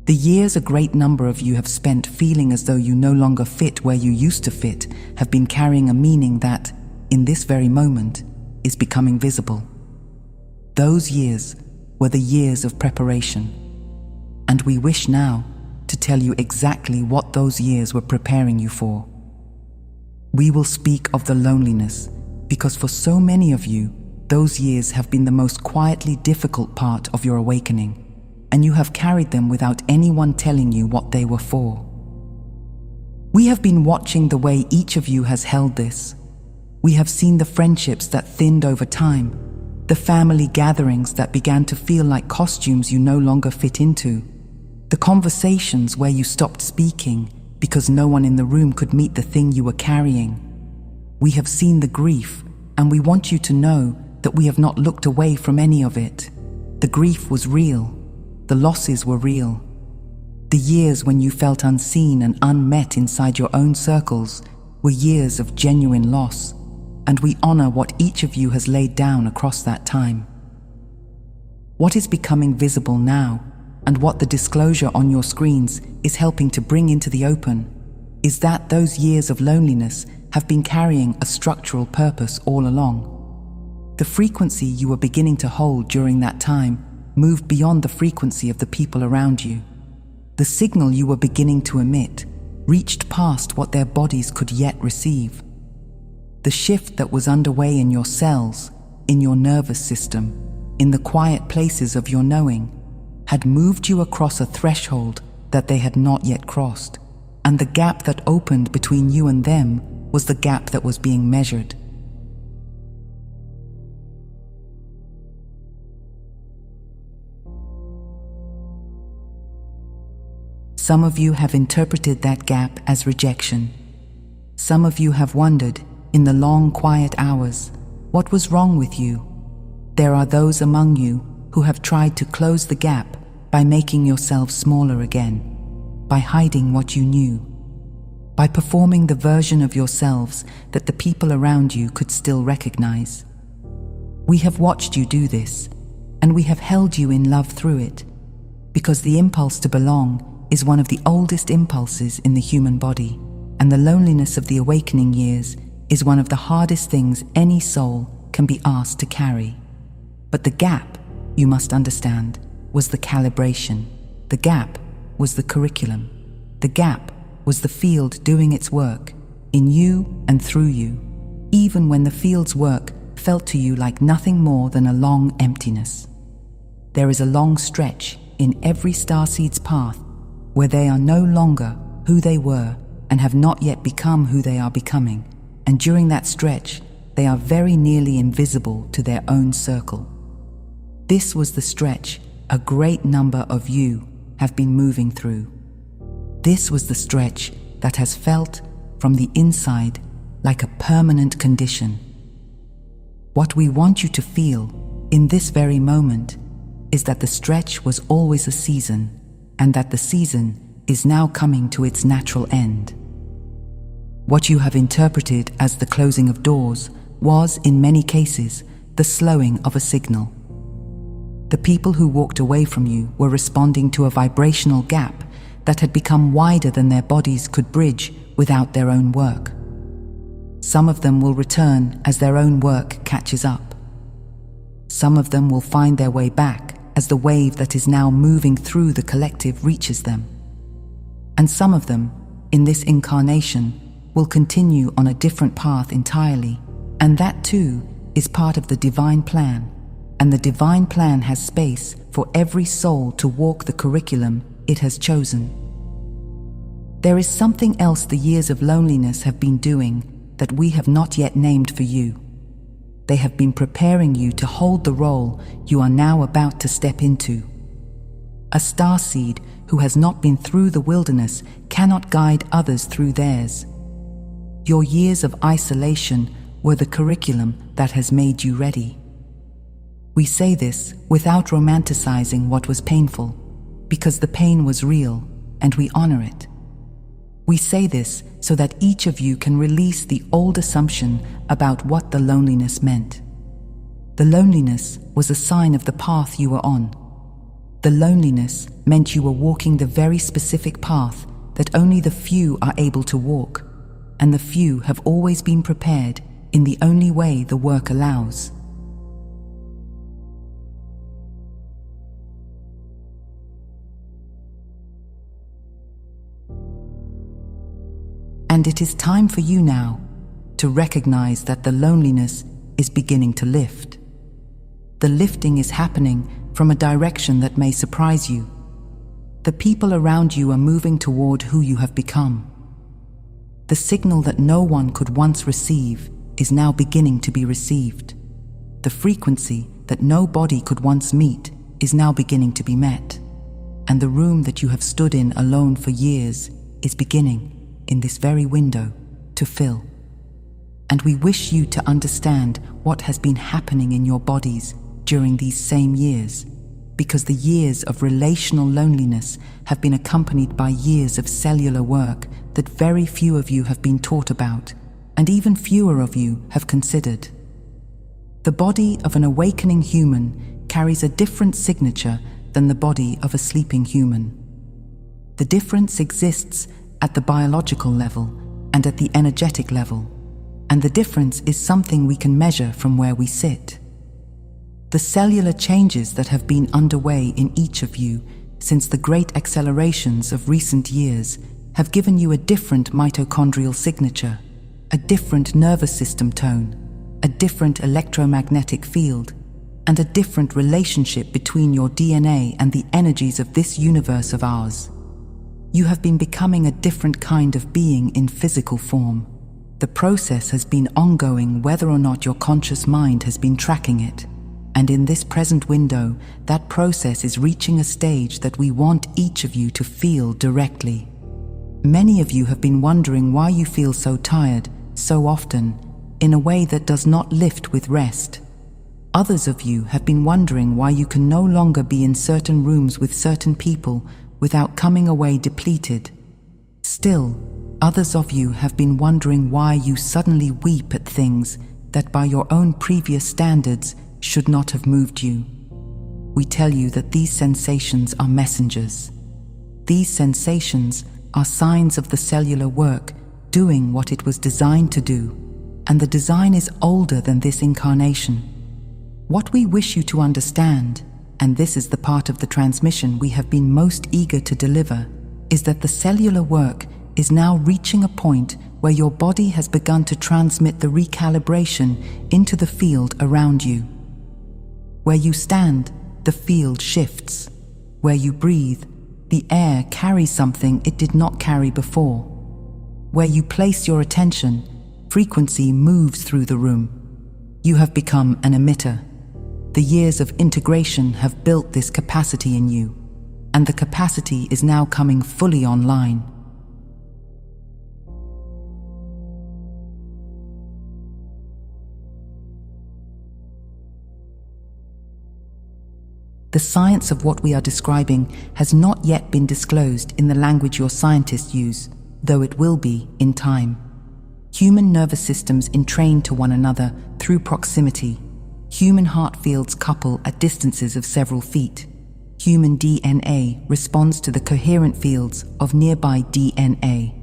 The years a great number of you have spent feeling as though you no longer fit where you used to fit have been carrying a meaning that, in this very moment, is becoming visible. Those years were the years of preparation, and we wish now to tell you exactly what those years were preparing you for. We will speak of the loneliness because for so many of you, those years have been the most quietly difficult part of your awakening, and you have carried them without anyone telling you what they were for. We have been watching the way each of you has held this. We have seen the friendships that thinned over time, the family gatherings that began to feel like costumes you no longer fit into, the conversations where you stopped speaking because no one in the room could meet the thing you were carrying. We have seen the grief, and we want you to know that we have not looked away from any of it. The grief was real. The losses were real. The years when you felt unseen and unmet inside your own circles were years of genuine loss, and we honor what each of you has laid down across that time. What is becoming visible now, and what the disclosure on your screens is helping to bring into the open, is that those years of loneliness have been carrying a structural purpose all along. The frequency you were beginning to hold during that time moved beyond the frequency of the people around you. The signal you were beginning to emit reached past what their bodies could yet receive. The shift that was underway in your cells, in your nervous system, in the quiet places of your knowing, had moved you across a threshold that they had not yet crossed, and the gap that opened between you and them was the gap that was being measured. Some of you have interpreted that gap as rejection. Some of you have wondered, in the long, quiet hours, what was wrong with you? There are those among you who have tried to close the gap by making yourselves smaller again, by hiding what you knew, by performing the version of yourselves that the people around you could still recognize. We have watched you do this, and we have held you in love through it, because the impulse to belong is one of the oldest impulses in the human body, and the loneliness of the awakening years is one of the hardest things any soul can be asked to carry. But the gap, you must understand, was the calibration. The gap was the curriculum. The gap was the field doing its work, in you and through you, even when the field's work felt to you like nothing more than a long emptiness. There is a long stretch in every starseed's path where they are no longer who they were and have not yet become who they are becoming, and during that stretch, they are very nearly invisible to their own circle. This was the stretch a great number of you have been moving through. This was the stretch that has felt, from the inside, like a permanent condition. What we want you to feel, in this very moment, is that the stretch was always a season, and that the season is now coming to its natural end. What you have interpreted as the closing of doors was, in many cases, the slowing of a signal. The people who walked away from you were responding to a vibrational gap that had become wider than their bodies could bridge without their own work. Some of them will return as their own work catches up. Some of them will find their way back as the wave that is now moving through the collective reaches them. And some of them, in this incarnation, will continue on a different path entirely, and that too is part of the divine plan, and the divine plan has space for every soul to walk the curriculum it has chosen. There is something else the years of loneliness have been doing that we have not yet named for you. They have been preparing you to hold the role you are now about to step into. A starseed who has not been through the wilderness cannot guide others through theirs. Your years of isolation were the curriculum that has made you ready. We say this without romanticizing what was painful, because the pain was real and we honor it. We say this so that each of you can release the old assumption about what the loneliness meant. The loneliness was a sign of the path you were on. The loneliness meant you were walking the very specific path that only the few are able to walk, and the few have always been prepared in the only way the work allows. And it is time for you now to recognize that the loneliness is beginning to lift. The lifting is happening from a direction that may surprise you. The people around you are moving toward who you have become. The signal that no one could once receive is now beginning to be received. The frequency that no body could once meet is now beginning to be met. And the room that you have stood in alone for years is beginning, in this very window, to fill. And we wish you to understand what has been happening in your bodies during these same years, because the years of relational loneliness have been accompanied by years of cellular work that very few of you have been taught about, and even fewer of you have considered. The body of an awakening human carries a different signature than the body of a sleeping human. The difference exists at the biological level and at the energetic level, and the difference is something we can measure from where we sit. The cellular changes that have been underway in each of you since the great accelerations of recent years have given you a different mitochondrial signature, a different nervous system tone, a different electromagnetic field, and a different relationship between your DNA and the energies of this universe of ours. You have been becoming a different kind of being in physical form. The process has been ongoing whether or not your conscious mind has been tracking it. And in this present window, that process is reaching a stage that we want each of you to feel directly. Many of you have been wondering why you feel so tired, so often, in a way that does not lift with rest. Others of you have been wondering why you can no longer be in certain rooms with certain people without coming away depleted. Still, others of you have been wondering why you suddenly weep at things that by your own previous standards should not have moved you. We tell you that these sensations are messengers. These sensations are signs of the cellular work doing what it was designed to do, and the design is older than this incarnation. What we wish you to understand, and this is the part of the transmission we have been most eager to deliver, is that the cellular work is now reaching a point where your body has begun to transmit the recalibration into the field around you. Where you stand, the field shifts. Where you breathe, the air carries something it did not carry before. Where you place your attention, frequency moves through the room. You have become an emitter. The years of integration have built this capacity in you, and the capacity is now coming fully online. The science of what we are describing has not yet been disclosed in the language your scientists use, though it will be in time. Human nervous systems entrain to one another through proximity. Human heart fields couple at distances of several feet. Human DNA responds to the coherent fields of nearby DNA.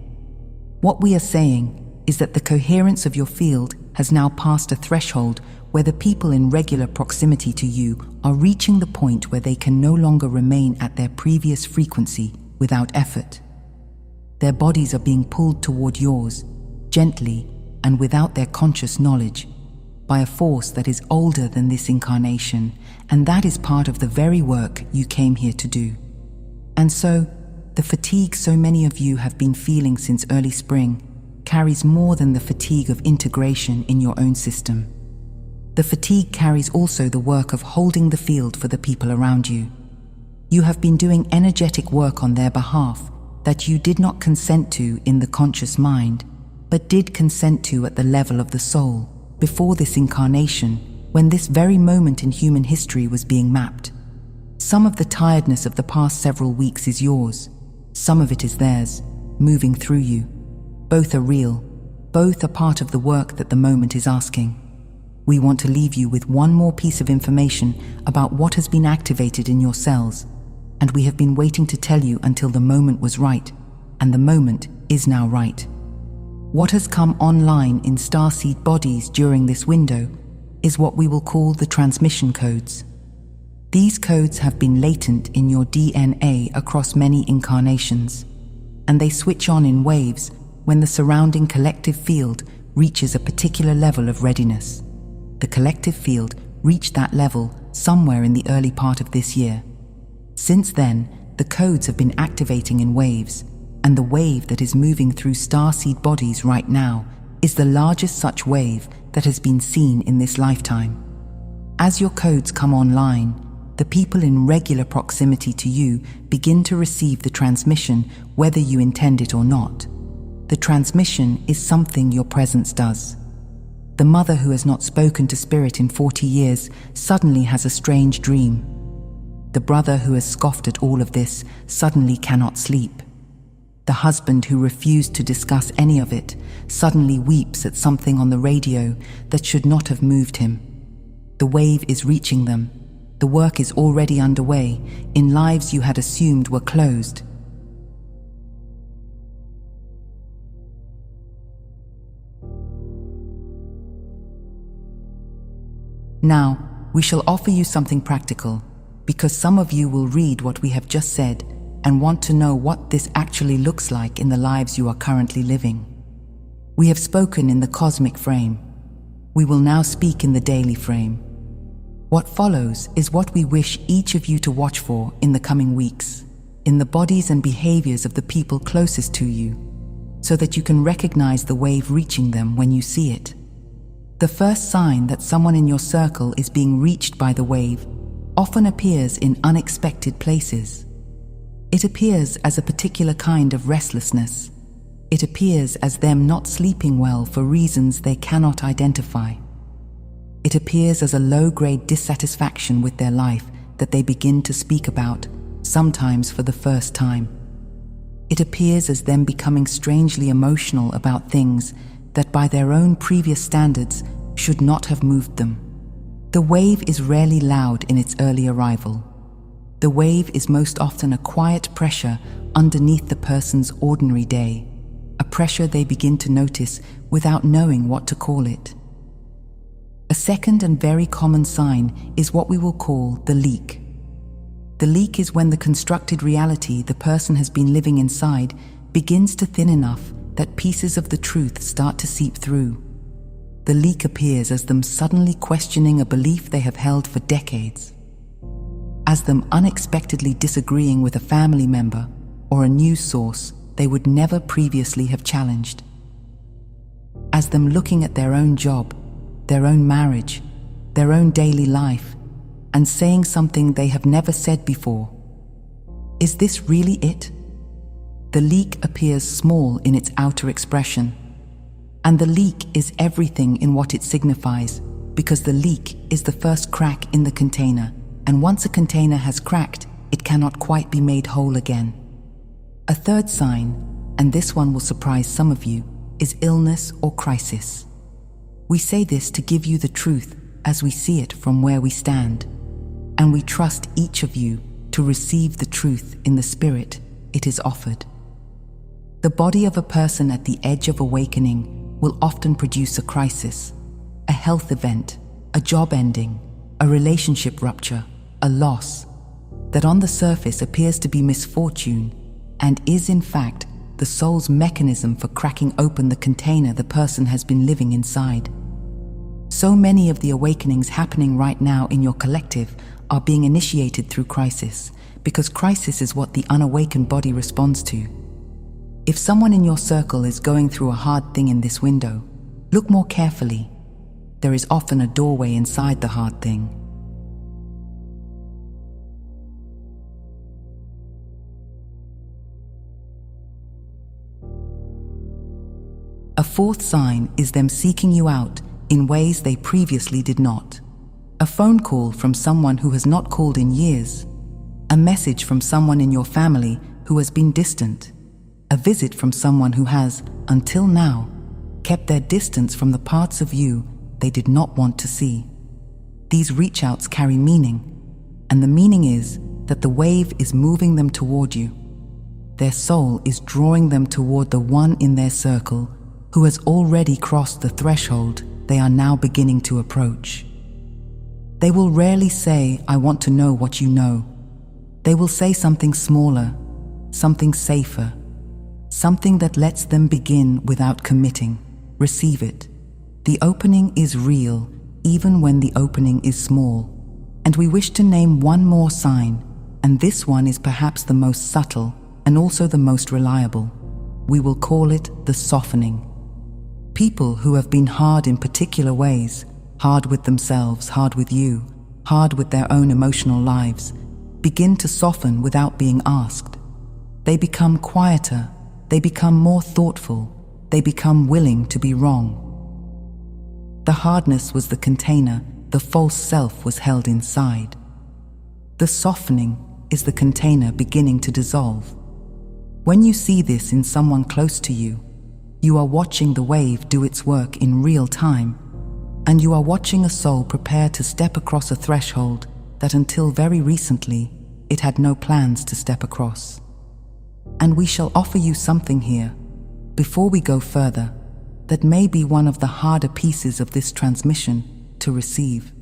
What we are saying is that the coherence of your field has now passed a threshold where the people in regular proximity to you are reaching the point where they can no longer remain at their previous frequency without effort. Their bodies are being pulled toward yours, gently and without their conscious knowledge, by a force that is older than this incarnation, and that is part of the very work you came here to do. And so, the fatigue so many of you have been feeling since early spring carries more than the fatigue of integration in your own system. The fatigue carries also the work of holding the field for the people around you. You have been doing energetic work on their behalf that you did not consent to in the conscious mind, but did consent to at the level of the soul, before this incarnation, when this very moment in human history was being mapped. Some of the tiredness of the past several weeks is yours. Some of it is theirs, moving through you. Both are real. Both are part of the work that the moment is asking. We want to leave you with one more piece of information about what has been activated in your cells, and we have been waiting to tell you until the moment was right, and the moment is now right. What has come online in starseed bodies during this window is what we will call the transmission codes. These codes have been latent in your DNA across many incarnations, and they switch on in waves when the surrounding collective field reaches a particular level of readiness. The collective field reached that level somewhere in the early part of this year. Since then, the codes have been activating in waves, and the wave that is moving through starseed bodies right now is the largest such wave that has been seen in this lifetime. As your codes come online, the people in regular proximity to you begin to receive the transmission whether you intend it or not. The transmission is something your presence does. The mother who has not spoken to spirit in 40 years suddenly has a strange dream. The brother who has scoffed at all of this suddenly cannot sleep. The husband who refused to discuss any of it suddenly weeps at something on the radio that should not have moved him. The wave is reaching them. The work is already underway in lives you had assumed were closed. Now, we shall offer you something practical, because some of you will read what we have just said and want to know what this actually looks like in the lives you are currently living. We have spoken in the cosmic frame. We will now speak in the daily frame. What follows is what we wish each of you to watch for in the coming weeks, in the bodies and behaviors of the people closest to you, so that you can recognize the wave reaching them when you see it. The first sign that someone in your circle is being reached by the wave often appears in unexpected places. It appears as a particular kind of restlessness. It appears as them not sleeping well for reasons they cannot identify. It appears as a low-grade dissatisfaction with their life that they begin to speak about, sometimes for the first time. It appears as them becoming strangely emotional about things that by their own previous standards should not have moved them. The wave is rarely loud in its early arrival. The wave is most often a quiet pressure underneath the person's ordinary day, a pressure they begin to notice without knowing what to call it. A second and very common sign is what we will call the leak. The leak is when the constructed reality the person has been living inside begins to thin enough that pieces of the truth start to seep through. The leak appears as them suddenly questioning a belief they have held for decades, as them unexpectedly disagreeing with a family member or a news source they would never previously have challenged, as them looking at their own job, their own marriage, their own daily life, and saying something they have never said before. Is this really it? The leak appears small in its outer expression, and the leak is everything in what it signifies, because the leak is the first crack in the container, and once a container has cracked, it cannot quite be made whole again. A third sign, and this one will surprise some of you, is illness or crisis. We say this to give you the truth as we see it from where we stand, and we trust each of you to receive the truth in the spirit it is offered. The body of a person at the edge of awakening will often produce a crisis, a health event, a job ending, a relationship rupture, a loss that on the surface appears to be misfortune and is in fact the soul's mechanism for cracking open the container the person has been living inside. So many of the awakenings happening right now in your collective are being initiated through crisis, because crisis is what the unawakened body responds to. If someone in your circle is going through a hard thing in this window, look more carefully. There is often a doorway inside the hard thing. A fourth sign is them seeking you out in ways they previously did not. A phone call from someone who has not called in years. A message from someone in your family who has been distant. A visit from someone who has, until now, kept their distance from the parts of you they did not want to see. These reach-outs carry meaning, and the meaning is that the wave is moving them toward you. Their soul is drawing them toward the one in their circle who has already crossed the threshold they are now beginning to approach. They will rarely say, "I want to know what you know." They will say something smaller, something safer, something that lets them begin without committing. Receive it. The opening is real, even when the opening is small. And we wish to name one more sign, and this one is perhaps the most subtle and also the most reliable. We will call it the softening. People who have been hard in particular ways, hard with themselves, hard with you, hard with their own emotional lives, begin to soften without being asked. They become quieter, they become more thoughtful, they become willing to be wrong. The hardness was the container, the false self was held inside. The softening is the container beginning to dissolve. When you see this in someone close to you, you are watching the wave do its work in real time, and you are watching a soul prepare to step across a threshold that until very recently it had no plans to step across. And we shall offer you something here, before we go further, that may be one of the harder pieces of this transmission to receive,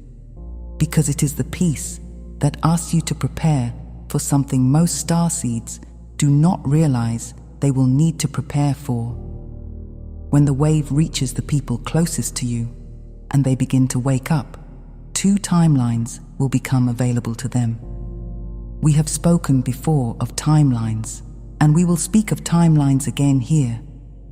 because it is the piece that asks you to prepare for something most starseeds do not realize they will need to prepare for. When the wave reaches the people closest to you and they begin to wake up, 2 timelines will become available to them. We have spoken before of timelines, and we will speak of timelines again here,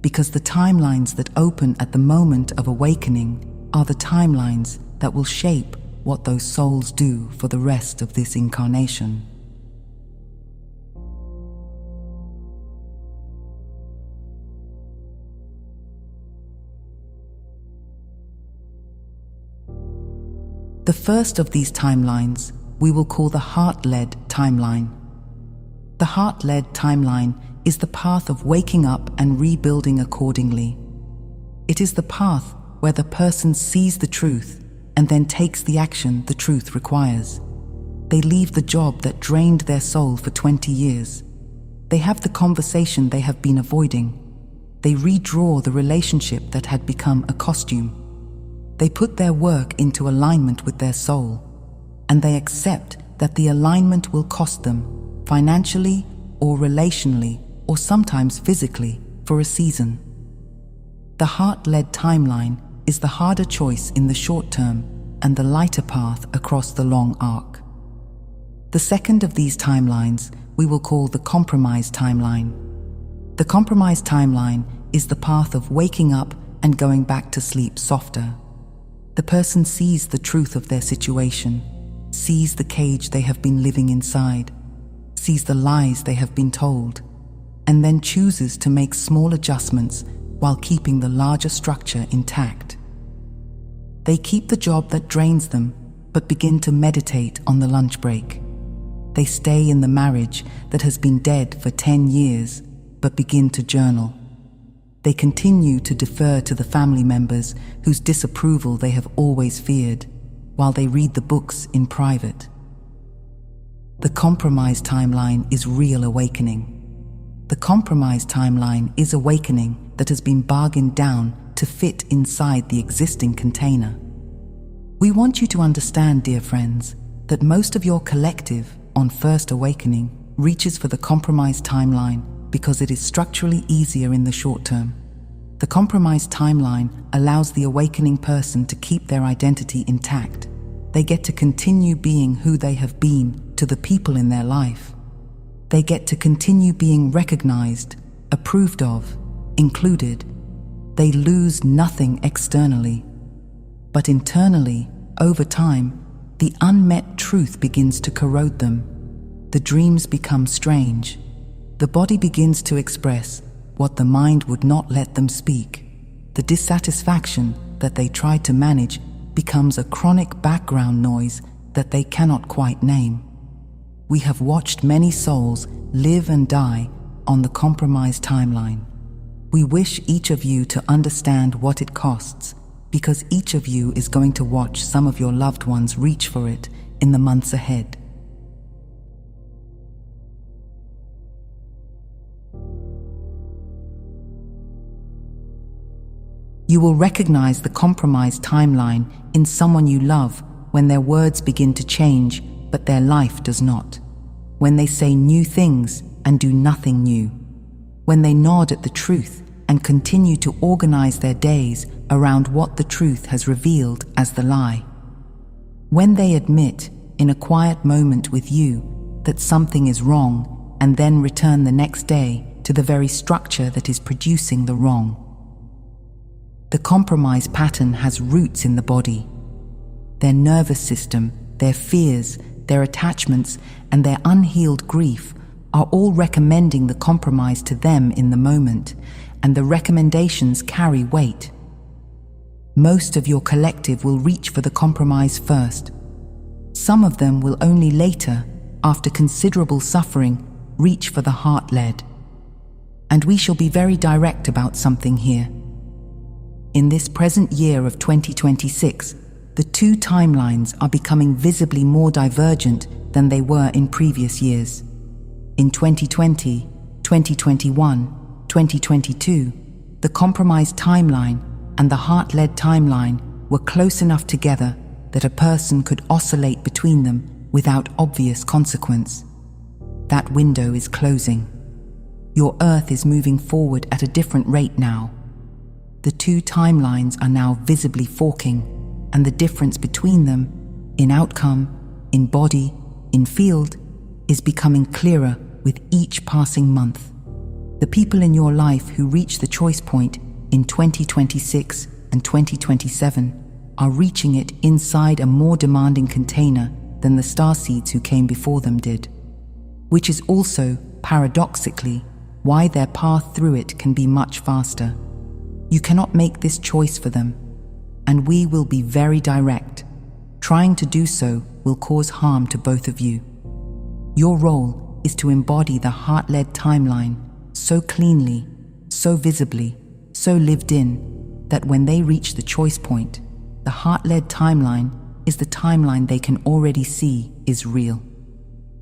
because the timelines that open at the moment of awakening are the timelines that will shape what those souls do for the rest of this incarnation. The first of these timelines we will call the heart-led timeline. The heart-led timeline is the path of waking up and rebuilding accordingly. It is the path where the person sees the truth and then takes the action the truth requires. They leave the job that drained their soul for 20 years. They have the conversation they have been avoiding. They redraw the relationship that had become a costume. They put their work into alignment with their soul, and they accept that the alignment will cost them, financially or relationally, or sometimes physically, for a season. The heart-led timeline is the harder choice in the short term and the lighter path across the long arc. The second of these timelines we will call the compromise timeline. The compromise timeline is the path of waking up and going back to sleep softer. The person sees the truth of their situation, sees the cage they have been living inside, sees the lies they have been told, and then chooses to make small adjustments while keeping the larger structure intact. They keep the job that drains them, but begin to meditate on the lunch break. They stay in the marriage that has been dead for 10 years, but begin to journal. They continue to defer to the family members whose disapproval they have always feared, while they read the books in private. The compromise timeline is real awakening. The compromise timeline is awakening that has been bargained down to fit inside the existing container. We want you to understand, dear friends, that most of your collective on first awakening reaches for the compromise timeline because it is structurally easier in the short term. The compromise timeline allows the awakening person to keep their identity intact. They get to continue being who they have been to the people in their life. They get to continue being recognized, approved of, included. They lose nothing externally. But internally, over time, the unmet truth begins to corrode them. The dreams become strange. The body begins to express what the mind would not let them speak. The dissatisfaction that they try to manage becomes a chronic background noise that they cannot quite name. We have watched many souls live and die on the compromise timeline. We wish each of you to understand what it costs, because each of you is going to watch some of your loved ones reach for it in the months ahead. You will recognize the compromised timeline in someone you love when their words begin to change, but their life does not. When they say new things and do nothing new. When they nod at the truth and continue to organize their days around what the truth has revealed as the lie. When they admit, in a quiet moment with you, that something is wrong and then return the next day to the very structure that is producing the wrong. The compromise pattern has roots in the body. Their nervous system, their fears, their attachments, and their unhealed grief are all recommending the compromise to them in the moment, and the recommendations carry weight. Most of your collective will reach for the compromise first. Some of them will only later, after considerable suffering, reach for the heart-led. And we shall be very direct about something here. In this present year of 2026, the two timelines are becoming visibly more divergent than they were in previous years. In 2020, 2021, 2022, the compromised timeline and the heart-led timeline were close enough together that a person could oscillate between them without obvious consequence. That window is closing. Your Earth is moving forward at a different rate now. The two timelines are now visibly forking, and the difference between them, in outcome, in body, in field, is becoming clearer with each passing month. The people in your life who reach the choice point in 2026 and 2027 are reaching it inside a more demanding container than the starseeds who came before them did, which is also, paradoxically, why their path through it can be much faster. You cannot make this choice for them, and we will be very direct. Trying to do so will cause harm to both of you. Your role is to embody the heart-led timeline so cleanly, so visibly, so lived in, that when they reach the choice point, the heart-led timeline is the timeline they can already see is real.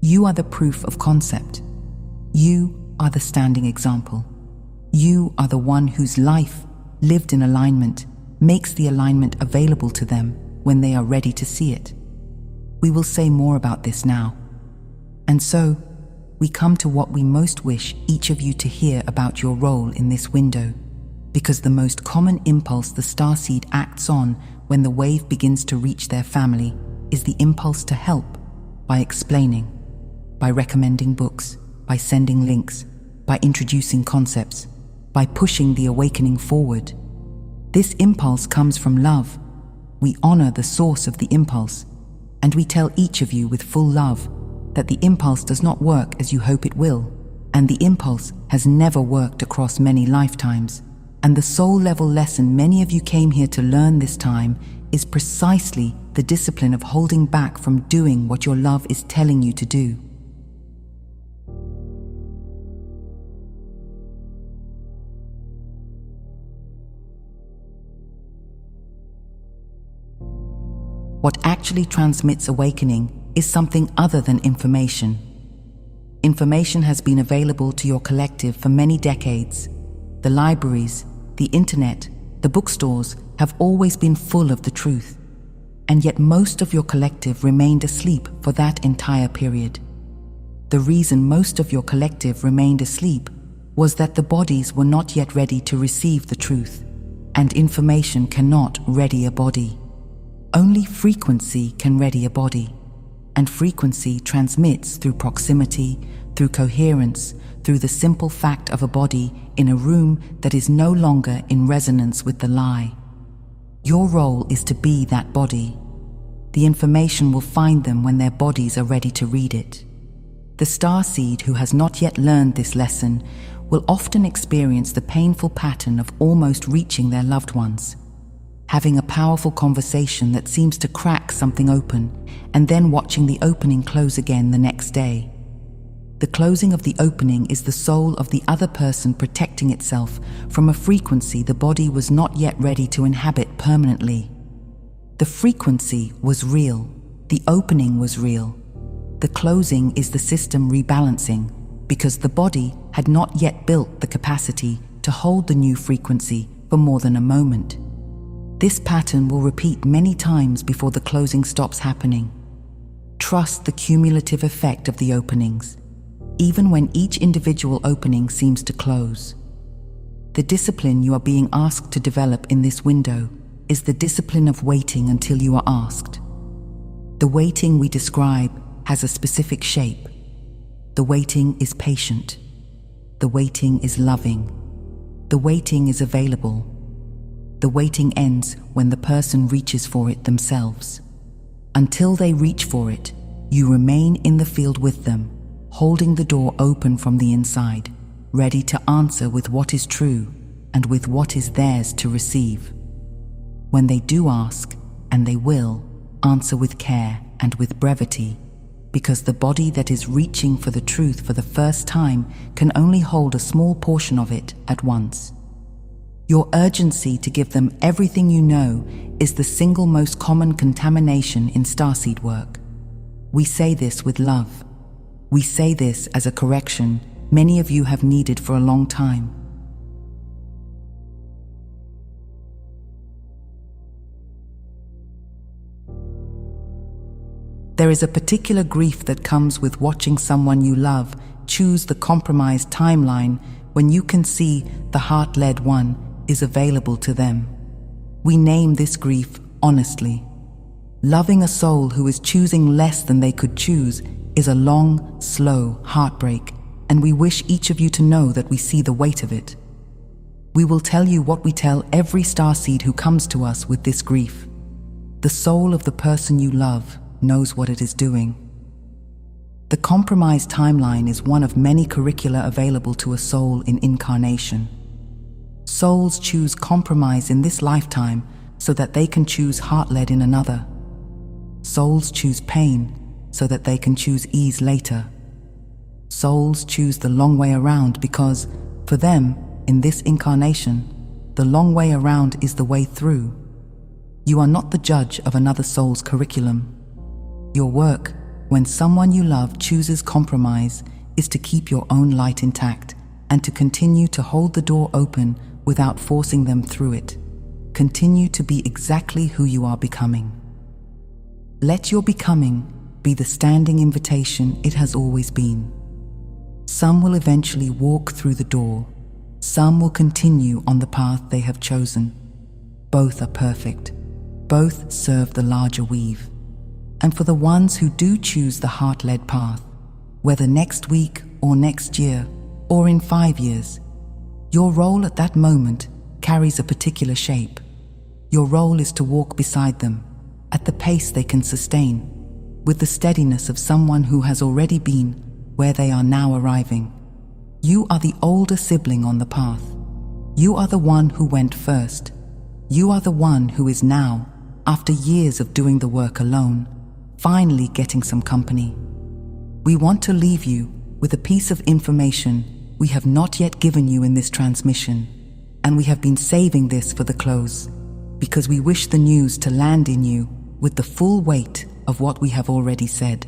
You are the proof of concept. You are the standing example. You are the one whose life, lived in alignment, makes the alignment available to them when they are ready to see it. We will say more about this now. And so, we come to what we most wish each of you to hear about your role in this window, because the most common impulse the starseed acts on when the wave begins to reach their family is the impulse to help, by explaining, by recommending books, by sending links, by introducing concepts, by pushing the awakening forward. This impulse comes from love. We honor the source of the impulse, and we tell each of you with full love that the impulse does not work as you hope it will, and the impulse has never worked across many lifetimes. And the soul-level lesson many of you came here to learn this time is precisely the discipline of holding back from doing what your love is telling you to do. What actually transmits awakening is something other than information. Information has been available to your collective for many decades. The libraries, the internet, the bookstores have always been full of the truth, and yet most of your collective remained asleep for that entire period. The reason most of your collective remained asleep was that the bodies were not yet ready to receive the truth, and information cannot ready a body. Only frequency can ready a body, and frequency transmits through proximity, through coherence, through the simple fact of a body in a room that is no longer in resonance with the lie. Your role is to be that body. The information will find them when their bodies are ready to read it. The starseed who has not yet learned this lesson will often experience the painful pattern of almost reaching their loved ones, having a powerful conversation that seems to crack something open, and then watching the opening close again the next day. The closing of the opening is the soul of the other person protecting itself from a frequency the body was not yet ready to inhabit permanently. The frequency was real. The opening was real. The closing is the system rebalancing, because the body had not yet built the capacity to hold the new frequency for more than a moment. This pattern will repeat many times before the closing stops happening. Trust the cumulative effect of the openings, even when each individual opening seems to close. The discipline you are being asked to develop in this window is the discipline of waiting until you are asked. The waiting we describe has a specific shape. The waiting is patient. The waiting is loving. The waiting is available. The waiting ends when the person reaches for it themselves. Until they reach for it, you remain in the field with them, holding the door open from the inside, ready to answer with what is true and with what is theirs to receive. When they do ask, and they will, answer with care and with brevity, because the body that is reaching for the truth for the first time can only hold a small portion of it at once. Your urgency to give them everything you know is the single most common contamination in starseed work. We say this with love. We say this as a correction many of you have needed for a long time. There is a particular grief that comes with watching someone you love choose the compromised timeline when you can see the heart-led one is available to them. We name this grief honestly. Loving a soul who is choosing less than they could choose is a long, slow heartbreak, and we wish each of you to know that we see the weight of it. We will tell you what we tell every starseed who comes to us with this grief. The soul of the person you love knows what it is doing. The compromised timeline is one of many curricula available to a soul in incarnation. Souls choose compromise in this lifetime so that they can choose heart-led in another. Souls choose pain so that they can choose ease later. Souls choose the long way around because, for them, in this incarnation, the long way around is the way through. You are not the judge of another soul's curriculum. Your work, when someone you love chooses compromise, is to keep your own light intact and to continue to hold the door open without forcing them through it. Continue to be exactly who you are becoming. Let your becoming be the standing invitation it has always been. Some will eventually walk through the door. Some will continue on the path they have chosen. Both are perfect. Both serve the larger weave. And for the ones who do choose the heart-led path, whether next week or next year or in 5 years, your role at that moment carries a particular shape. Your role is to walk beside them at the pace they can sustain, with the steadiness of someone who has already been where they are now arriving. You are the older sibling on the path. You are the one who went first. You are the one who is now, after years of doing the work alone, finally getting some company. We want to leave you with a piece of information we have not yet given you in this transmission, and we have been saving this for the close, because we wish the news to land in you with the full weight of what we have already said.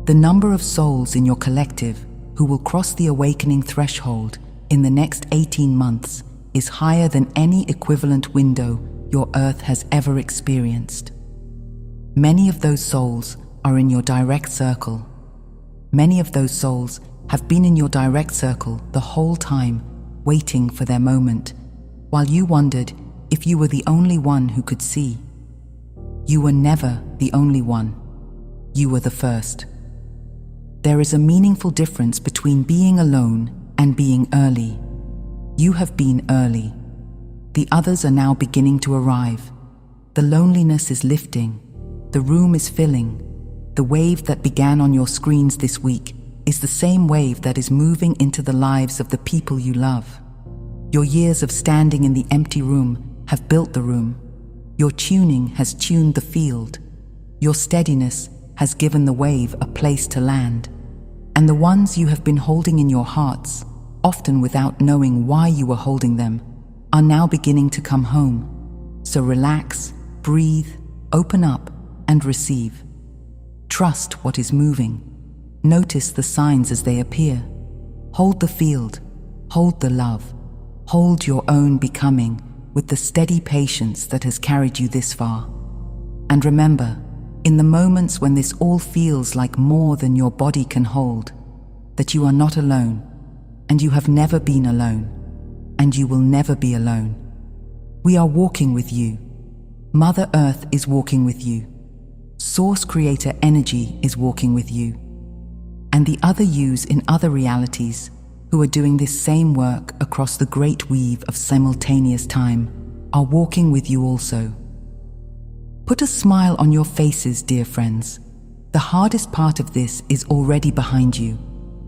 The number of souls in your collective who will cross the awakening threshold in the next 18 months is higher than any equivalent window your Earth has ever experienced. Many of those souls are in your direct circle. Many of those souls have been in your direct circle the whole time, waiting for their moment, while you wondered if you were the only one who could see. You were never the only one. You were the first. There is a meaningful difference between being alone and being early. You have been early. The others are now beginning to arrive. The loneliness is lifting. The room is filling. The wave that began on your screens this week is the same wave that is moving into the lives of the people you love. Your years of standing in the empty room have built the room. Your tuning has tuned the field. Your steadiness has given the wave a place to land. And the ones you have been holding in your hearts, often without knowing why you were holding them, are now beginning to come home. So relax, breathe, open up, and receive. Trust what is moving. Notice the signs as they appear. Hold the field, hold the love, hold your own becoming with the steady patience that has carried you this far. And remember, in the moments when this all feels like more than your body can hold, that you are not alone, and you have never been alone, and you will never be alone. We are walking with you. Mother Earth is walking with you. Source Creator Energy is walking with you. And the other yous in other realities who are doing this same work across the great weave of simultaneous time are walking with you also. Put a smile on your faces, dear friends. The hardest part of this is already behind you,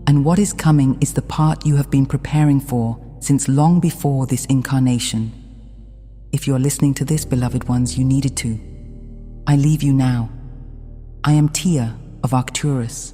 and what is coming is the part you have been preparing for since long before this incarnation. If you're listening to this, beloved ones, you needed to. I leave you now. I am Tia of Arcturus.